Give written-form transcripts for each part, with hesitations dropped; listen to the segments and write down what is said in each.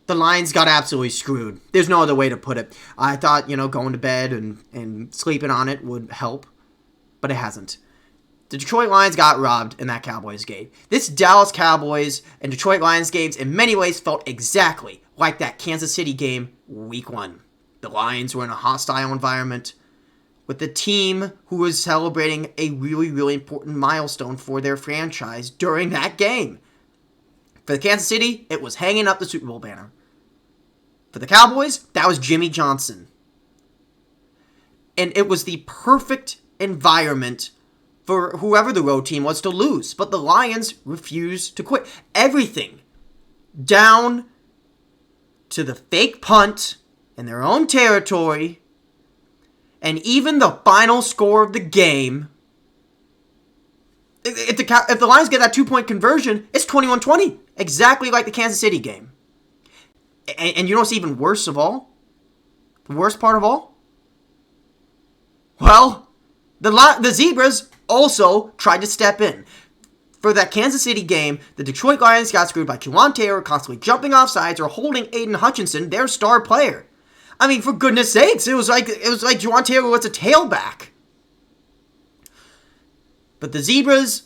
the Lions got absolutely screwed. There's no other way to put it. I thought, going to bed and sleeping on it would help, but it hasn't. The Detroit Lions got robbed in that Cowboys game. This Dallas Cowboys and Detroit Lions games in many ways felt exactly like that Kansas City game week 1. The Lions were in a hostile environment with the team who was celebrating a really, really important milestone for their franchise during that game. For the Kansas City, it was hanging up the Super Bowl banner. For the Cowboys, that was Jimmy Johnson. And it was the perfect environment for whoever the road team was to lose. But the Lions refused to quit. Everything down to the fake punt in their own territory, and even the final score of the game. If the Lions get that 2-point conversion, it's 21-20. Exactly like the Kansas City game. And you know what's even worse of all? The worst part of all? Well, the Zebras also tried to step in. For that Kansas City game, the Detroit Lions got screwed by Juwan Taylor constantly jumping off sides or holding Aiden Hutchinson, their star player. I mean, for goodness sakes, it was like Juwan Taylor was a tailback. But the Zebras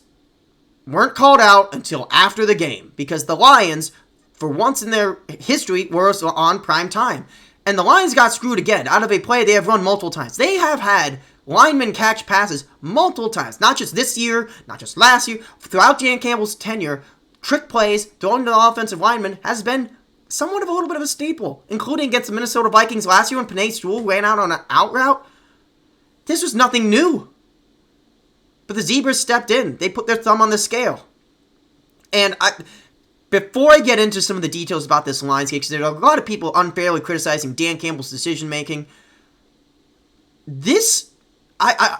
weren't called out until after the game because the Lions, for once in their history, were on prime time. And the Lions got screwed again out of a play they have run multiple times. They have had linemen catch passes multiple times. Not just this year, not just last year. Throughout Dan Campbell's tenure, trick plays thrown to the offensive linemen has been somewhat of a little bit of a staple, including against the Minnesota Vikings last year when Penei Sewell ran out on an out route. This was nothing new. But the Zebras stepped in. They put their thumb on the scale. And before I get into some of the details about this Lions game, because there are a lot of people unfairly criticizing Dan Campbell's decision-making, I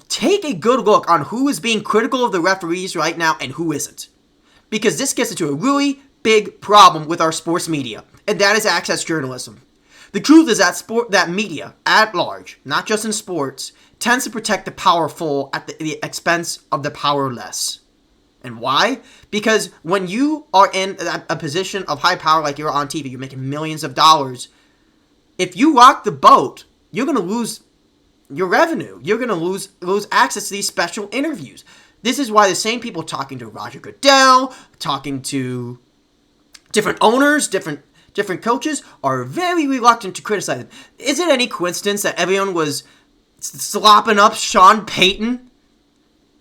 take a good look on who is being critical of the referees right now and who isn't. Because this gets into a really big problem with our sports media, and that is access journalism. The truth is that media, at large, not just in sports, tends to protect the powerful at the expense of the powerless. And why? Because when you are in a position of high power like you're on TV, you're making millions of dollars, if you rock the boat, you're going to lose your revenue. You're going to lose access to these special interviews. This is why the same people talking to Roger Goodell, talking to different owners, different coaches, are very reluctant to criticize them. Is it any coincidence that everyone was slopping up Sean Payton?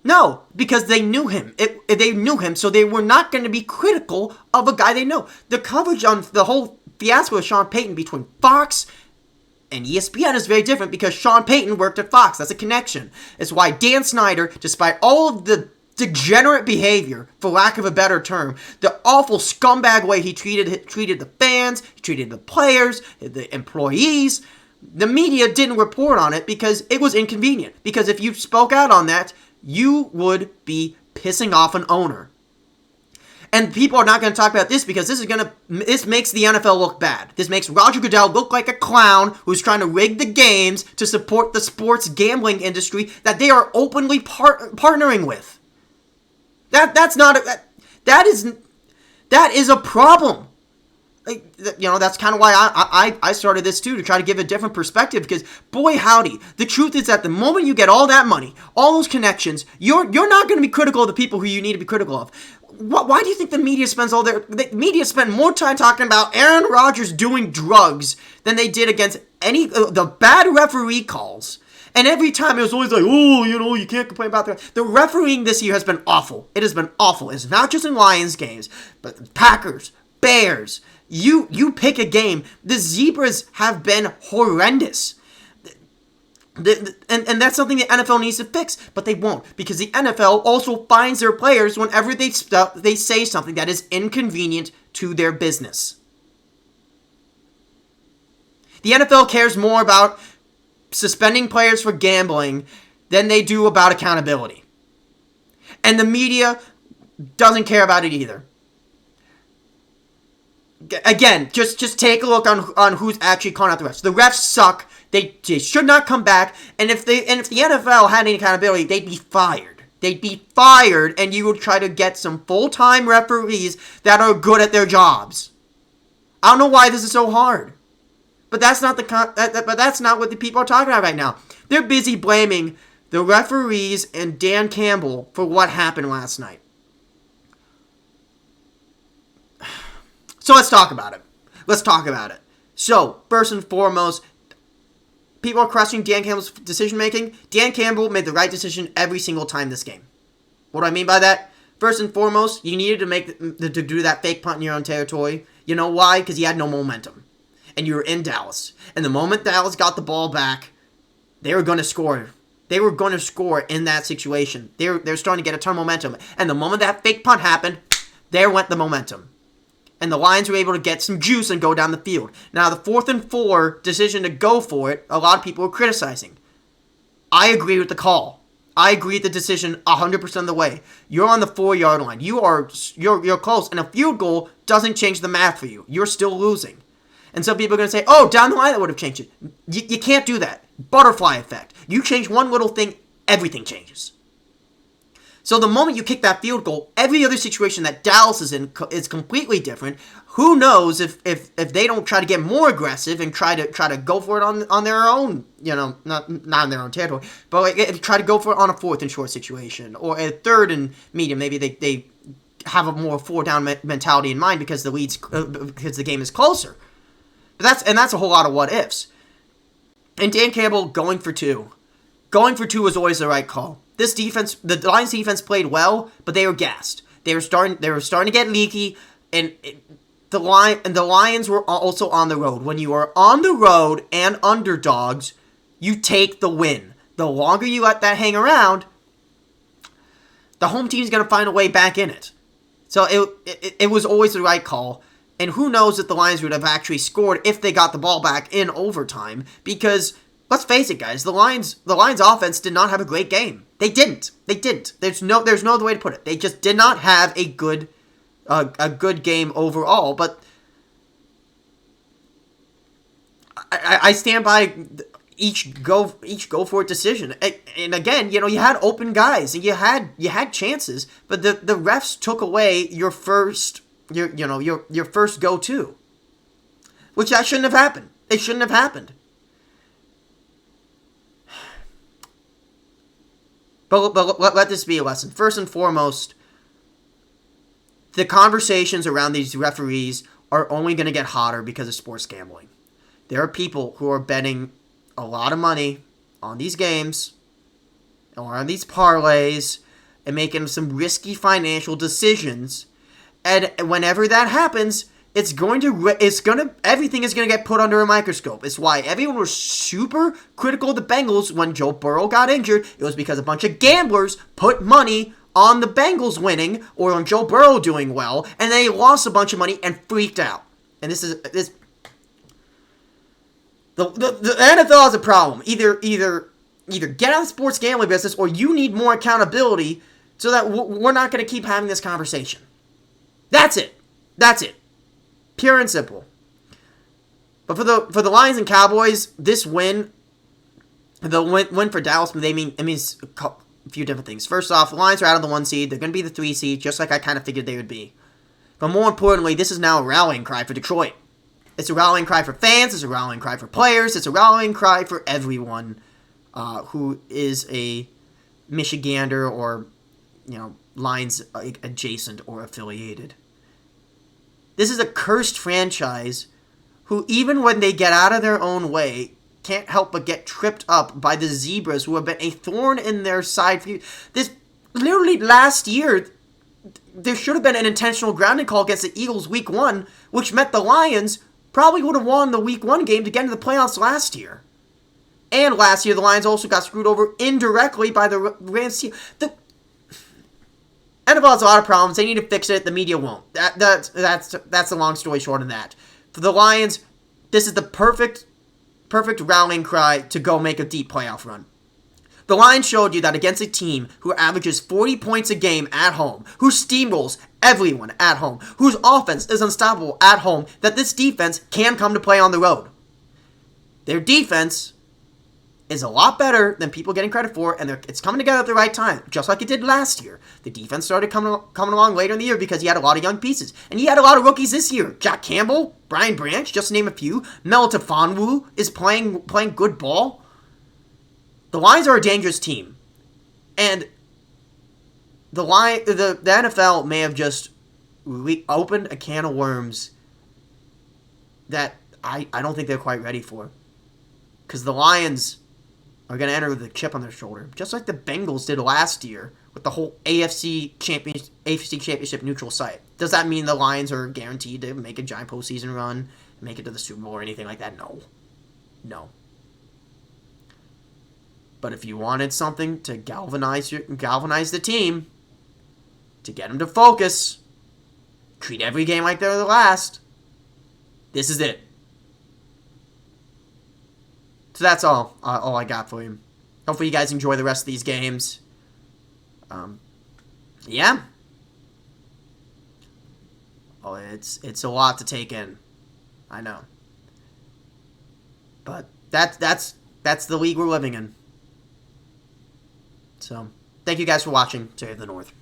No, because they knew him. They knew him, so they were not going to be critical of a guy they know. The coverage on the whole fiasco of Sean Payton between Fox and ESPN is very different because Sean Payton worked at Fox. That's a connection. It's why Dan Snyder, despite all of the degenerate behavior, for lack of a better term, the awful scumbag way he treated the fans, he treated the players, the employees, the media didn't report on it because it was inconvenient. Because if you spoke out on that, you would be pissing off an owner. And people are not going to talk about this because this makes the NFL look bad. This makes Roger Goodell look like a clown who's trying to rig the games to support the sports gambling industry that they are openly partnering with. That is a problem. That's kind of why I started this too, to try to give a different perspective, because boy howdy, the truth is that the moment you get all that money, all those connections, you're not going to be critical of the people who you need to be critical of. Why do you think the media spent more time talking about Aaron Rodgers doing drugs than they did against any the bad referee calls? And every time it was always like, you can't complain about that. The refereeing this year has been awful. It has been awful. It's not just in Lions games, but Packers, Bears. You pick a game. The Zebras have been horrendous. And that's something the NFL needs to fix, but they won't, because the NFL also fines their players whenever they say something that is inconvenient to their business. The NFL cares more about suspending players for gambling than they do about accountability. And the media doesn't care about it either. Again, just take a look on who's actually calling out the refs. The refs suck. They should not come back. And if the NFL had any accountability, they'd be fired. They'd be fired, and you would try to get some full-time referees that are good at their jobs. I don't know why this is so hard. But that's not but that's not what the people are talking about right now. They're busy blaming the referees and Dan Campbell for what happened last night. So let's talk about it. So, first and foremost, people are questioning Dan Campbell's decision making. Dan Campbell made the right decision every single time this game. What do I mean by that? First and foremost, you needed to do that fake punt in your own territory. You know why? Because you had no momentum. And you were in Dallas. And the moment Dallas got the ball back, they were going to score. They were going to score in that situation. They're starting to get a ton of momentum. And the moment that fake punt happened, there went the momentum. And the Lions were able to get some juice and go down the field. Now, the 4th and 4 decision to go for it, a lot of people were criticizing. I agree with the call. I agree with the decision 100% of the way. You're on the 4-yard line. You're close. And a field goal doesn't change the math for you. You're still losing. And some people are going to say, oh, down the line that would have changed it. You can't do that. Butterfly effect. You change one little thing, everything changes. So the moment you kick that field goal, every other situation that Dallas is in is completely different. Who knows if they don't try to get more aggressive and try to go for it on their own, not in their own territory, but like, try to go for it on a 4th and short situation or a 3rd and medium. Maybe they have a more 4-down mentality in mind because the game is closer. But that's a whole lot of what ifs. And Dan Campbell going for 2 was always the right call. This defense, the Lions defense played well, but they were gassed. They were starting to get leaky, and the Lions were also on the road. When you are on the road and underdogs, you take the win. The longer you let that hang around, the home team is going to find a way back in it. So it was always the right call. And who knows if the Lions would have actually scored if they got the ball back in overtime, because let's face it, guys, the Lions offense did not have a great game. They didn't. There's no other way to put it. They just did not have a good game overall. But I stand by each go for it decision. And again, you had open guys and you had chances, but the refs took away your first go-to, which that shouldn't have happened. It shouldn't have happened. But let this be a lesson. First and foremost, the conversations around these referees are only going to get hotter because of sports gambling. There are people who are betting a lot of money on these games or on these parlays and making some risky financial decisions. And whenever that happens, everything is going to get put under a microscope. It's why everyone was super critical of the Bengals when Joe Burrow got injured. It was because a bunch of gamblers put money on the Bengals winning or on Joe Burrow doing well, and then he lost a bunch of money and freaked out. And the NFL has a problem. Either get out of the sports gambling business, or you need more accountability so that we're not going to keep having this conversation. That's it. Pure and simple. But for the Lions and Cowboys, this win, the win for Dallas, it means a few different things. First off, the Lions are out of the 1 seed. They're going to be the 3 seed, just like I kind of figured they would be. But more importantly, this is now a rallying cry for Detroit. It's a rallying cry for fans. It's a rallying cry for players. It's a rallying cry for everyone who is a Michigander or, Lions adjacent or affiliated. This is a cursed franchise who, even when they get out of their own way, can't help but get tripped up by the zebras who have been a thorn in their side. This literally last year, there should have been an intentional grounding call against the Eagles week 1, which meant the Lions probably would have won the week 1 game to get into the playoffs last year. And last year, the Lions also got screwed over indirectly by the Rams team. The NFL has a lot of problems. They need to fix it. The media won't. That's the long story short of that. For the Lions, this is the perfect rallying cry to go make a deep playoff run. The Lions showed you that against a team who averages 40 points a game at home, who steamrolls everyone at home, whose offense is unstoppable at home, that this defense can come to play on the road. Their defense is a lot better than people getting credit for, and it's coming together at the right time, just like it did last year. The defense started coming along later in the year because he had a lot of young pieces. And he had a lot of rookies this year. Jack Campbell, Brian Branch, just to name a few. Mel Tafonwu is playing good ball. The Lions are a dangerous team. And the NFL may have just opened a can of worms that I don't think they're quite ready for. Because the Lions are going to enter with a chip on their shoulder, just like the Bengals did last year with the whole AFC Championship neutral site. Does that mean the Lions are guaranteed to make a giant postseason run, make it to the Super Bowl or anything like that? No. But if you wanted something to galvanize the team, to get them to focus, treat every game like they're the last, this is it. So that's all I got for you. Hopefully you guys enjoy the rest of these games. Yeah. Oh, it's a lot to take in. I know. But that's the league we're living in. So, thank you guys for watching. Terry of the North.